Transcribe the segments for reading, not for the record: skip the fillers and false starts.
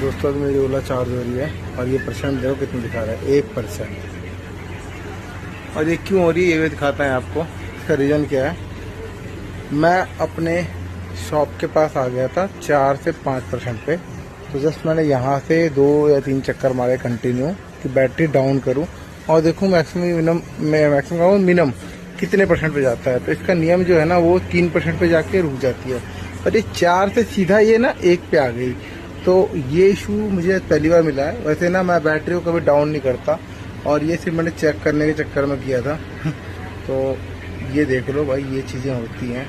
दोस्तों अभी मेरी ओला चार्ज हो रही है और ये परसेंट देखो कितना दिखा रहा है, 1%। और ये क्यों हो रही है ये भी दिखाता है आपको। इसका रीज़न क्या है, मैं अपने शॉप के पास आ गया था 4 से 5% पे, तो जस्ट मैंने यहाँ से 2 या 3 चक्कर मारे कंटिन्यू कि बैटरी डाउन करूँ और देखूँ मैक्सिमम कितने परसेंट पे जाता है। तो इसका नियम जो है ना वो 3% पे जाके रुक जाती है, पर ये 4 से सीधा ये ना 1 पे आ गई। तो ये इशू मुझे पहली बार मिला है। वैसे ना मैं बैटरी को कभी डाउन नहीं करता और ये सिर्फ मैंने चेक करने के चक्कर में किया था। तो ये देख लो भाई, ये चीज़ें होती हैं।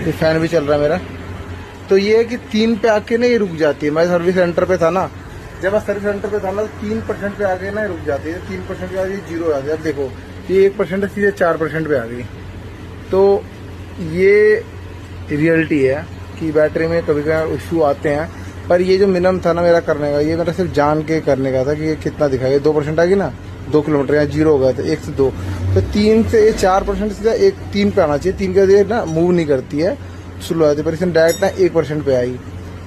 ये फैन भी चल रहा है मेरा। तो ये है कि 3 पे आके ना ये रुक जाती है। मैं सर्विस सेंटर पे था ना, जब मैं सर्विस सेंटर पे था ना तो 3% पे आके ना रुक जाती है। 3% पे आके 0 आ गया। अब देखो ये 1% सीधे 4% पे आ गई। तो ये रियलिटी है कि बैटरी में कभी कभी इशू आते हैं। पर ये जो मिनिमम था ना मेरा करने का, ये मेरा सिर्फ जान के करने का था कि ये कितना दिखाएगा। 2% आ गई ना, 2 किलोमीटर या 0 हो गया था 1 से 2, तो 3 से 4% सीधा 3 पे आना चाहिए। 3 के वजह ना मूव नहीं करती है, स्लो आती है, पर इसमें डायरेक्ट ना 1% पे आई।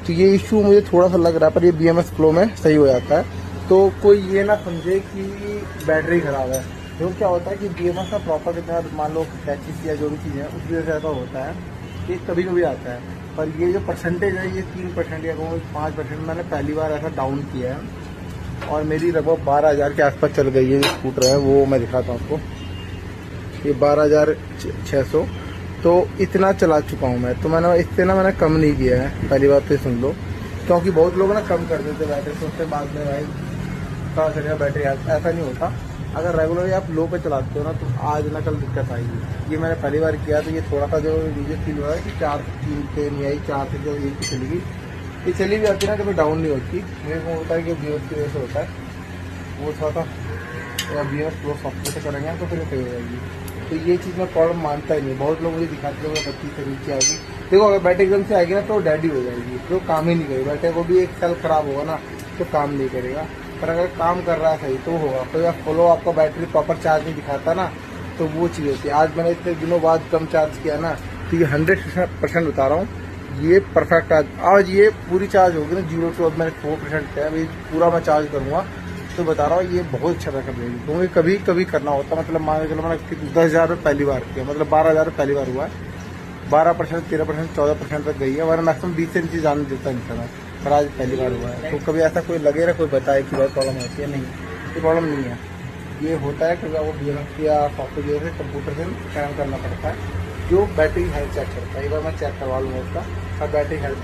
तो ये इशू मुझे थोड़ा सा लग रहा है, पर ये BMS फ्लो में सही हो जाता है। तो कोई ये ना समझे कि बैटरी खराब है। जो क्या होता है कि BMS का प्रॉपर कितना, मान लो टैचिस या जो भी चीज़ है उस वजह से ऐसा होता है, ये कभी कभी आता है। पर ये जो परसेंटेज है ये 3% या 5%, मैंने पहली बार ऐसा डाउन किया है और मेरी लगभग 12,000 के आसपास चल गई है। जो स्कूटर है वो मैं दिखाता हूँ आपको, ये 12,600, तो इतना चला चुका हूँ मैं। तो मैंने इससे ना मैंने कम नहीं किया है, पहली बात तो सुन लो। क्योंकि बहुत लोग ना कम कर देते बैटरी, तो उसके बाद में भाई पता चलेगा बैटरी, ऐसा नहीं होता। अगर रेगुलरली आप लो पे चलाते हो ना तो आज ना कल दिक्कत आएगी। ये मैंने पहली बार किया तो ये थोड़ा सा जो मुझे फील हुआ है कि 4 से 3 पे नहीं आई, 4 से जो 1 पे चली गई। ये चली भी आती है ना कभी डाउन नहीं होती। मेरे को होता है कि BMS की वजह से होता है, वो थोड़ा सा BMS फ्लो सॉफ्टवेयर से करेंगे तो फिर सही हो जाएगी। तो ये चीज़ मैं प्रॉब्लम मानता ही नहीं। बहुत लोग मुझे दिखाते हुए 25 से नीचे आएगी। देखो अगर बैटरी एकदम से आएगी ना तो डैडी हो जाएगी, तो काम ही नहीं करेगी। बैटरी को भी एक साल खराब होगा ना तो काम नहीं करेगा। पर अगर काम कर रहा है सही तो होगा। कोई फॉलो आपका बैटरी प्रॉपर चार्ज नहीं दिखाता ना, तो वो चीज़ होती है। आज मैंने इतने दिनों बाद कम चार्ज किया ना, तो ये 100% बता रहा हूँ, ये परफेक्ट आज ये पूरी चार्ज होगी ना 0 to, अब मैंने 4% किया, अभी पूरा मैं चार्ज करूँगा तो बता रहा हूँ ये बहुत अच्छा कर देगी। क्योंकि कभी कभी करना होता, मतलब मान के चलो मैंने 10,000 रुपये पहली बार किया, मतलब 12,000 रुपये पहली बार हुआ है। 12%, 13%, 14% तक गई है, वरना मैक्सिमम 20 से नीचे जाने देता नहीं था मैं, पर आज पहली बार हुआ है। तो कभी ऐसा कोई लगे ना, कोई बताए कि बहुत प्रॉब्लम होती है, नहीं, ये प्रॉब्लम नहीं है। ये होता है क्योंकि वो BMS या सॉफ्टवेयर से कंप्यूटर से स्कैन करना पड़ता है, जो बैटरी हेल्थ चेक करता है। एक बार मैं चेक करवा लूँगा उसका, और बैटरी हेल्थ